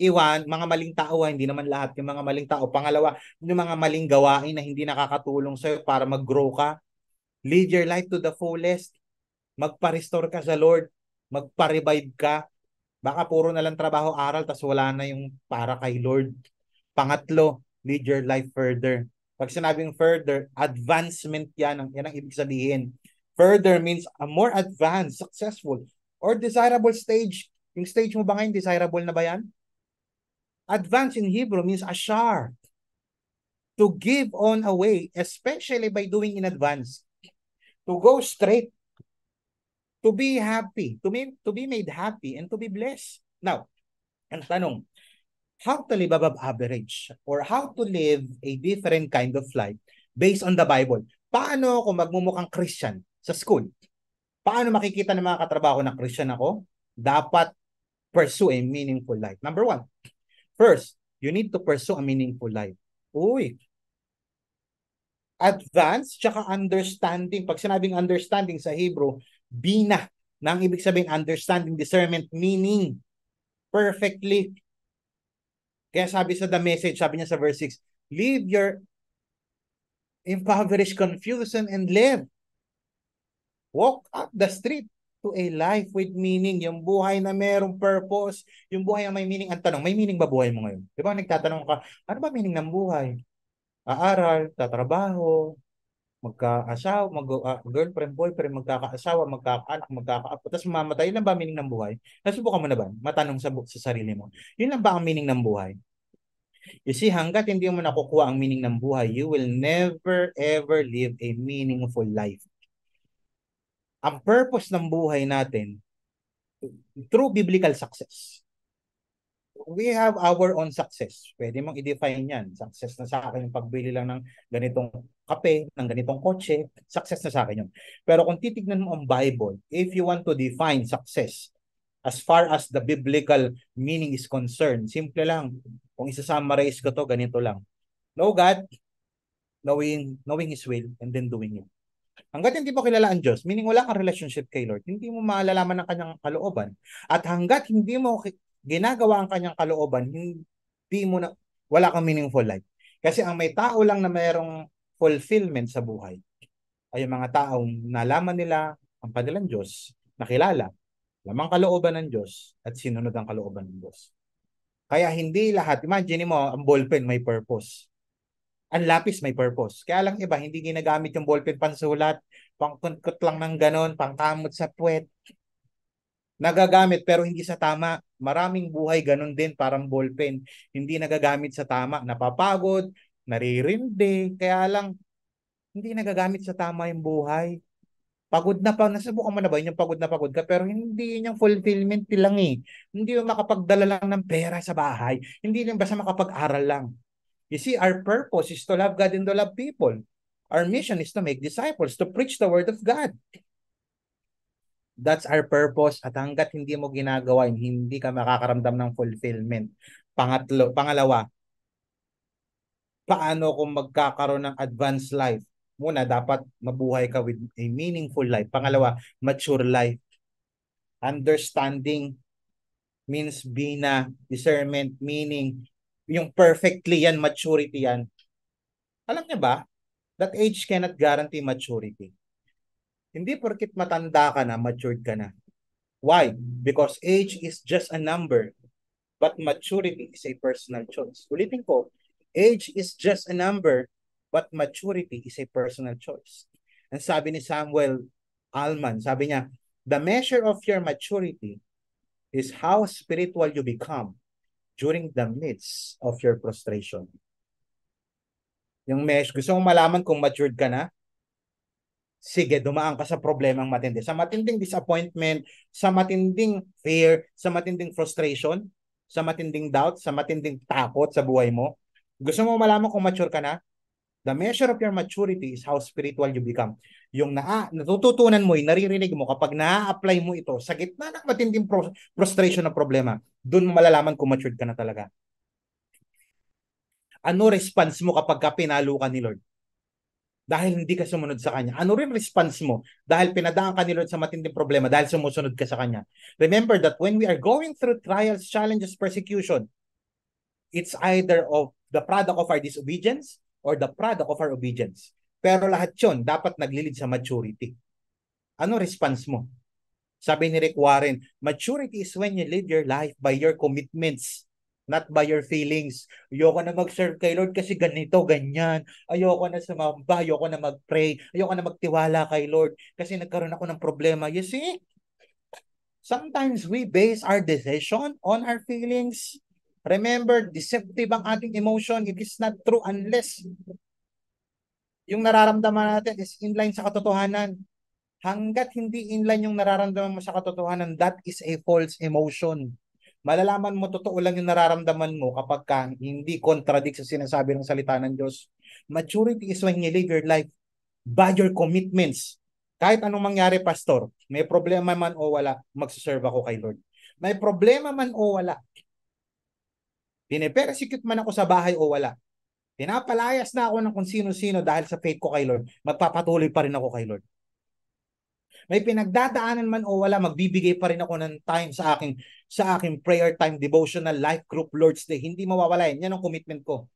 A: Mga maling tao, hindi naman lahat yung mga maling tao. Pangalawa, yung mga maling gawain na hindi nakakatulong sa'yo para mag-grow ka. Lead your life to the fullest. Magpa-restore ka sa Lord. Magpa-revive ka. Baka puro na lang trabaho, aral, tas wala na yung para kay Lord. Pangatlo, lead your life further. Pag sinabing further, advancement yan. Yan ang ibig sabihin. Further means a more advanced, successful, or desirable stage. Yung stage mo ba ngayon, desirable na ba yan? Advance in Hebrew means ashar. To give on away, especially by doing in advance. To go straight. To be happy. To be made happy and to be blessed. Now, ang tanong, how to live above average or how to live a different kind of life based on the Bible. Paano ako magmumukhang Christian sa school? Paano makikita ng mga katrabaho na Christian ako? Dapat pursue a meaningful life. Number one, first, you need to pursue a meaningful life. Uy, advance tsaka understanding. Pag sinabing understanding sa Hebrew, bina. Nang ibig sabihin understanding, discernment, meaning perfectly. Kaya sabi sa The Message, sabi niya sa verse 6, leave your impoverished confusion and live. Walk up the street to a life with meaning. Yung buhay na merong purpose, yung buhay na may meaning. Ang tanong, may meaning ba buhay mo ngayon? Di ba nagtatanong ka, ano ba meaning ng buhay? Aaral, tatrabaho, magkaasawa, girlfriend, boyfriend, magkakaasawa, magkakaanak, magkakaapo, tapos mamatay. Yun lang ba meaning ng buhay? Nasubukan mo na ba? Matanong sa sarili mo. Yun lang ba ang meaning ng buhay? You see, hanggat hindi mo nakukuha ang meaning ng buhay, you will never ever live a meaningful life. Ang purpose ng buhay natin, through biblical success. We have our own success. Pwede mong i-define yan. Success na sa akin yung pagbili lang ng ganitong kape, ng ganitong kotse, success na sa akin yun. Pero kung titignan mo ang Bible, if you want to define success, as far as the biblical meaning is concerned, simple lang. Kung isa-summarize ko to, ganito lang. Know God, knowing His will, and then doing it. Hanggat hindi mo kilala ang Diyos, meaning wala kang relationship kay Lord, hindi mo malalaman ang kanyang kalooban. At hanggat hindi mo ginagawa ang kanyang kalooban, hindi mo na, wala kang meaningful life. Kasi ang may tao lang na mayroong fulfillment sa buhay ay yung mga taong nalaman nila ang kanilang Diyos, nakilala, lamang kalooban ng Diyos at sinunod ang kalooban ng Diyos. Kaya hindi lahat, imagine mo, ang ballpen may purpose. Ang lapis may purpose. Kaya lang iba, hindi ginagamit yung ballpen pansulat, pangkunkot lang ng ganon, pangkamot sa puwet. Nagagamit pero hindi sa tama. Maraming buhay ganon din, parang ballpen. Hindi nagagamit sa tama. Napapagod, naririndi. Kaya lang, hindi nagagamit sa tama yung buhay. Pagod na pa, nasubukan mo na ba yun, yung pagod na pagod ka, pero hindi yun yung fulfillment lang eh. Hindi yung makapagdala lang ng pera sa bahay. Hindi yung basta makapag-aral lang. You see, our purpose is to love God and to love people. Our mission is to make disciples, to preach the word of God. That's our purpose at hanggat hindi mo ginagawa yun, hindi ka makakaramdam ng fulfillment. Pangalawa, paano kung magkakaroon ng advanced life? Muna, dapat mabuhay ka with a meaningful life. Pangalawa, mature life. Understanding means bina, discernment, meaning, yung perfectly yan, maturity yan. Alam niyo ba, that age cannot guarantee maturity. Hindi porkit matanda ka na, matured ka na. Why? Because age is just a number, but maturity is a personal choice. Ulitin ko, age is just a number, but maturity is a personal choice. Ang sabi ni Samuel Alman, sabi niya, the measure of your maturity is how spiritual you become during the midst of your frustration. Yung gusto mong malaman kung matured ka na? Sige, dumaan ka sa problemang matindi. Sa matinding disappointment, sa matinding fear, sa matinding frustration, sa matinding doubt, sa matinding takot sa buhay mo. Gusto mo malaman kung mature ka na? The measure of your maturity is how spiritual you become. Yung natututunan mo, naririnig mo kapag na-apply mo ito sa gitna ng matinding frustration na problema, doon mo malalaman kung matured ka na talaga. Ano response mo kapag pinalo ka ni Lord? Dahil hindi ka sumunod sa Kanya. Ano rin response mo dahil pinadaan ka ni Lord sa matinding problema dahil sumusunod ka sa Kanya? Remember that when we are going through trials, challenges, persecution, it's either of the product of our disobedience or the product of our obedience. Pero lahat yun, dapat naglilid sa maturity. Ano response mo? Sabi ni Rick Warren, maturity is when you live your life by your commitments, not by your feelings. Ayoko na mag-serve kay Lord kasi ganito, ganyan. Ayoko na sumamba, ayoko na mag-pray, ayoko na magtiwala kay Lord kasi nagkaroon ako ng problema. You see, sometimes we base our decision on our feelings. Remember, deceptive ang ating emotion. It is not true unless yung nararamdaman natin is inline sa katotohanan. Hanggat hindi inline yung nararamdaman mo sa katotohanan, that is a false emotion. Malalaman mo totoo lang yung nararamdaman mo kapag hindi contradict sa sinasabi ng salita ng Diyos. Maturity is when you live your life by your commitments. Kahit anong mangyari, pastor, may problema man o wala, magsaserve ako kay Lord. May problema man o wala, pinipersecute man ako sa bahay o wala, pinapalayas na ako ng kung sino-sino dahil sa faith ko kay Lord, magpapatuloy pa rin ako kay Lord. May pinagdadaanan man o wala, magbibigay pa rin ako ng time sa aking prayer time, devotional, life group, Lord's Day. Hindi mawawala yan. Yan ang commitment ko.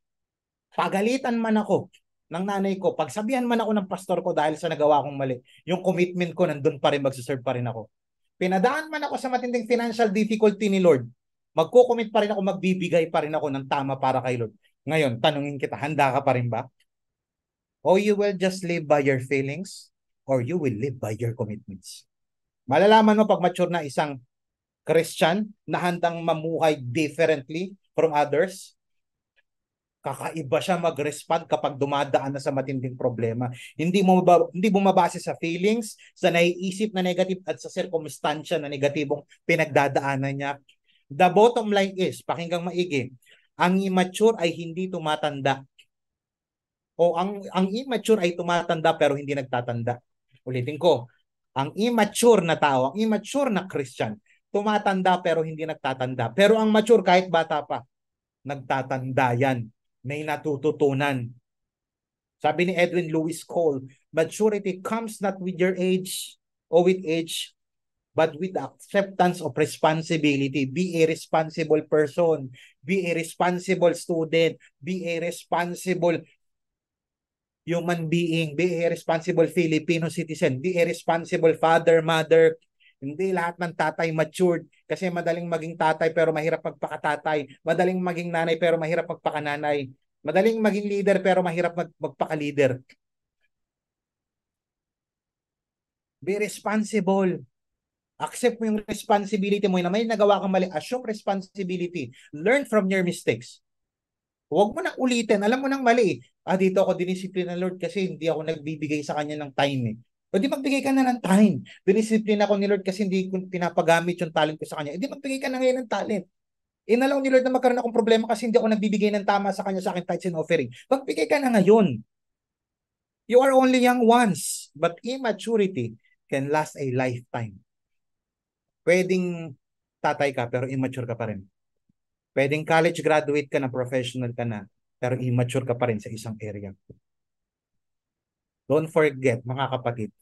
A: Pagalitan man ako ng nanay ko, pagsabihan man ako ng pastor ko dahil sa nagawa kong mali, yung commitment ko nandun pa rin, magsaserve pa rin ako. Pinadaan man ako sa matinding financial difficulty ni Lord, magko-commit pa rin ako, magbibigay pa rin ako ng tama para kay Lord. Ngayon, tanungin kita, handa ka pa rin ba? O you will just live by your feelings or you will live by your commitments? Malalaman mo pag mature na isang Christian na handang mamuhay differently from others. Kakaiba siya mag-respond kapag dumadaan na sa matinding problema. Hindi mo mabase sa feelings, sa naiisip na negative at sa circumstansya na negatibong pinagdadaanan niya. The bottom line is, pakinggang maigi, ang immature ay hindi tumatanda. O ang immature ay tumatanda pero hindi nagtatanda. Ulitin ko, ang immature na tao, ang immature na Christian, tumatanda pero hindi nagtatanda. Pero ang mature kahit bata pa, nagtatanda yan. May natututunan. Sabi ni Edwin Lewis Cole, maturity comes not with your age or with age, but with the acceptance of responsibility. Be a responsible person. Be a responsible student. Be a responsible human being. Be a responsible Filipino citizen. Be a responsible father, mother. Hindi lahat ng tatay matured kasi madaling maging tatay pero mahirap magpakatatay. Madaling maging nanay pero mahirap magpakananay. Madaling maging leader pero mahirap magpaka-leader. Be responsible. Accept mo yung responsibility mo na may nagawa kang mali. Assume responsibility. Learn from your mistakes. Huwag mo nang ulitin. Alam mo nang mali. Dito ako dinisiplina ng Lord kasi hindi ako nagbibigay sa kanya ng time eh. O di magbigay ka na ng time. Dinisiplina ako ni Lord kasi hindi ko pinapagamit yung talent ko sa kanya. Di magbigay ka na ngayon ng talent. Inalaw ni Lord na magkaroon akong problema kasi hindi ako nagbibigay ng tama sa kanya sa akin tithes and offering. Magbigay ka na ngayon. You are only young once, but immaturity can last a lifetime. Pwedeng tatay ka pero immature ka pa rin. Pwedeng college graduate ka na, professional ka na, pero immature ka pa rin sa isang area. Don't forget, mga kapatid,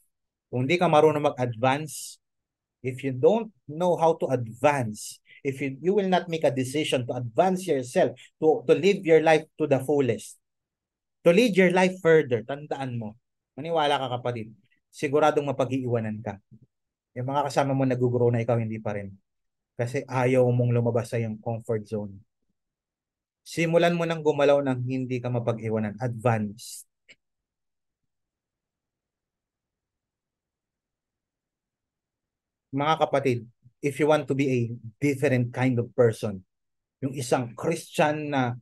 A: kung hindi ka marunong mag-advance, if you don't know how to advance, if you will not make a decision to advance yourself, to live your life to the fullest, to lead your life further, tandaan mo, maniwala ka kapatid, siguradong mapag-iiwanan ka. Yung mga kasama mo nag-grow na, ikaw hindi pa rin. Kasi ayaw mong lumabas sa yung comfort zone. Simulan mo nang gumalaw ng hindi ka mapag-iwanan. Advance. Mga kapatid, if you want to be a different kind of person, yung isang Christian na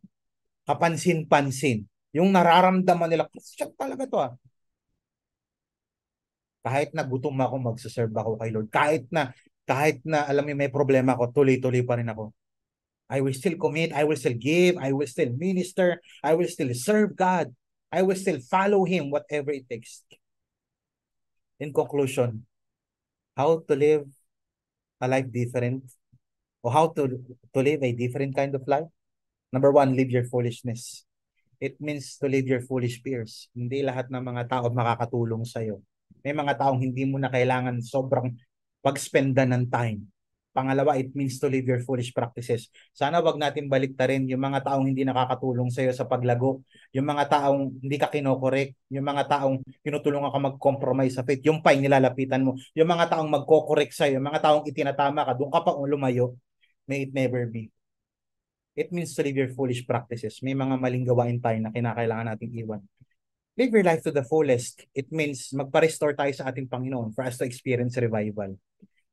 A: kapansin-pansin, yung nararamdaman nila, Christian talaga to ah. Kahit na gutom ako, magsaserve ako kay Lord. Kahit na alam mo may problema ako, tuloy-tuloy pa rin ako. I will still commit, I will still give, I will still minister, I will still serve God. I will still follow Him, whatever it takes. In conclusion, how to live a life different, or how to live a different kind of life? Number one, live your foolishness. It means to live your foolish fears. Hindi lahat ng mga tao makakatulong sa'yo. May mga taong hindi mo na kailangan sobrang pag-spenda ng time. Pangalawa, it means to live your foolish practices. Sana wag natin baliktarin yung mga taong hindi nakakatulong sa'yo sa paglago, yung mga taong hindi ka kinokorek, yung mga taong tinutulungan ka mag-compromise sa faith, yung pa nilalapitan mo, yung mga taong magkokorek sa'yo, yung mga taong itinatama ka, doon ka pa lumayo, may it never be. It means to live your foolish practices. May mga maling gawain tayo na kinakailangan nating iwan. Live your life to the fullest. It means magpa-restore tayo sa ating Panginoon for us to experience revival.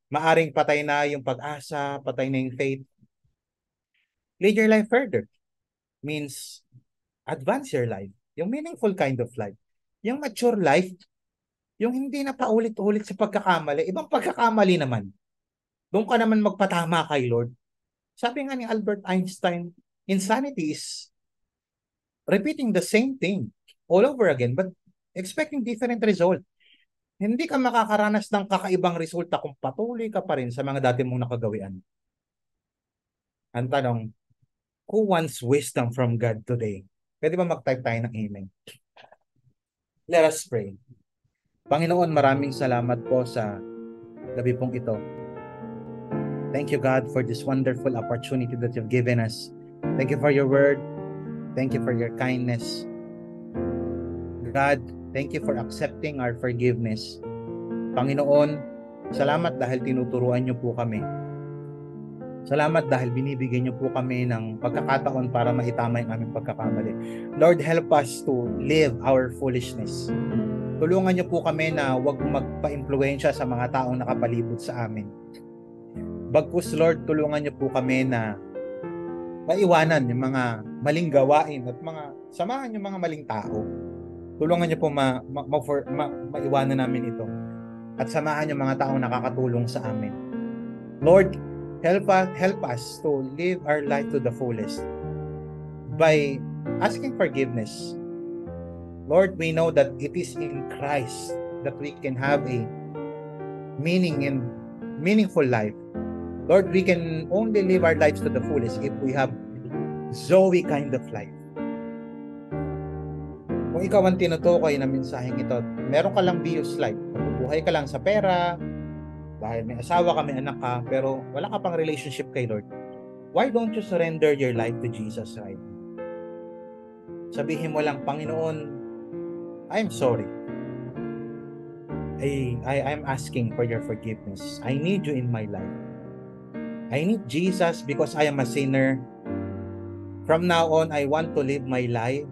A: Maaring patay na yung pag-asa, patay na yung faith. Lead your life further. Means advance your life. Yung meaningful kind of life. Yung mature life, yung hindi na paulit-ulit sa pagkakamali. Ibang pagkakamali naman. Doon ka naman magpatama kay Lord. Sabi nga ni Albert Einstein, insanity is repeating the same thing all over again but expecting different result. Hindi ka makakaranas ng kakaibang resulta kung patuloy ka pa rin sa mga dati mong nakagawian. Ang tanong, who wants wisdom from God today? Pwede ba mag-type tayo ng amen? Let us pray. Panginoon, maraming salamat po sa gabi pong ito. Thank you, God, for this wonderful opportunity that you've given us. Thank you for your word. Thank you for your kindness. God, thank you for accepting our forgiveness. Panginoon, salamat dahil tinuturuan niyo po kami. Salamat dahil binibigyan niyo po kami ng pagkakataon para maitama yung aming pagkakamali. Lord, help us to live our foolishness. Tulungan niyo po kami na huwag magpa-impluwensya sa mga taong nakapalibot sa amin. Bagkus, Lord, tulungan niyo po kami na maiwanan yung mga maling gawain at samahan yung mga maling tao. Tulungan niyo po maiwanan namin ito. At samahan yung mga taong nakakatulong sa amin. Lord, help us to live our life to the fullest by asking forgiveness. Lord, we know that it is in Christ that we can have a meaningful life. Lord, we can only live our lives to the fullest if we have Zoe kind of life. Kung ikaw ang tinutukoy na mensaheng ito, meron ka lang bios life. Mabubuhay ka lang sa pera, dahil may asawa ka, may anak ka, pero wala ka pang relationship kay Lord. Why don't you surrender your life to Jesus right now? Sabihin mo lang, Panginoon, I'm sorry. I'm asking for your forgiveness. I need you in my life. I need Jesus because I am a sinner. From now on, I want to live my life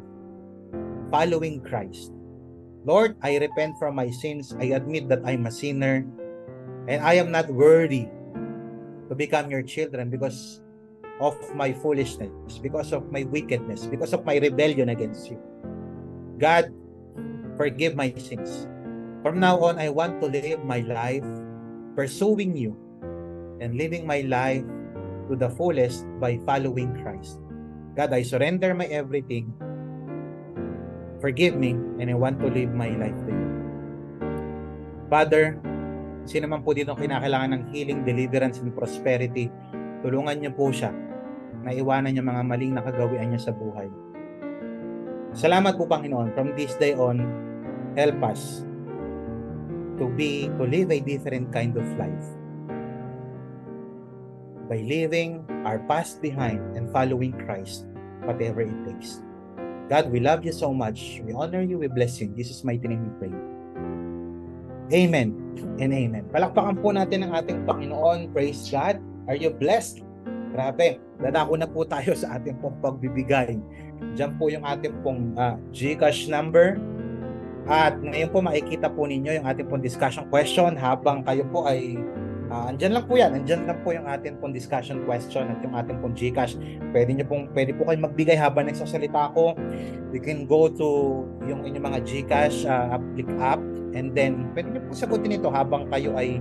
A: following Christ. Lord, I repent from my sins. I admit that I'm a sinner and I am not worthy to become your children because of my foolishness, because of my wickedness, because of my rebellion against you. God, forgive my sins. From now on, I want to live my life pursuing you and living my life to the fullest by following Christ. God, I surrender my everything. Forgive me, and I want to live my life to you. Father, Sino man po dito kinakailangan ng healing, deliverance, and prosperity, tulungan niyo po siya na iwanan niya mga maling nakagawian niya sa buhay. Salamat po, Panginoon. From this day on, help us to live a different kind of life by leaving our past behind and following Christ, whatever it takes. God, we love you so much. We honor you. We bless you. In Jesus' mighty name we pray. Amen and amen. Palakpakan po natin ang ating Panginoon. Praise God. Are you blessed? Grabe. Dadako na po tayo sa ating pong pagbibigay. Diyan po yung ating pong GCash number. At ngayon po makikita po ninyo yung ating pong discussion question habang kayo po ay andyan lang po yan. Andyan lang po yung ating pong discussion question at yung ating pong GCash. Pwede po kayo magbigay habang nagsasalita ako. You can go to yung inyong mga GCash app and then pwede nyo po sagutin ito habang kayo ay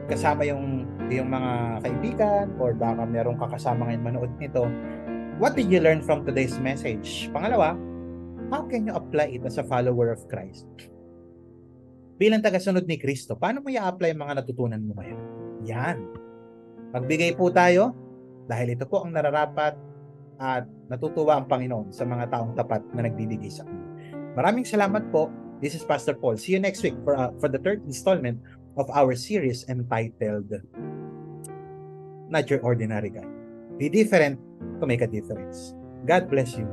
A: kasama yung mga kaibigan or baka merong kakasama ngayon manood nito. What did you learn from today's message? Pangalawa, how can you apply it as a follower of Christ? Bilang tagasunod ni Kristo, paano mo i-apply ang mga natutunan mo ngayon? Yan. Magbigay po tayo dahil ito po ang nararapat at natutuwa ang Panginoon sa mga taong tapat na nagbibigay sa kanya. Maraming salamat po. This is Pastor Paul. See you next week for the third installment of our series entitled Not Your Ordinary Guy. Be different to make a difference. God bless you.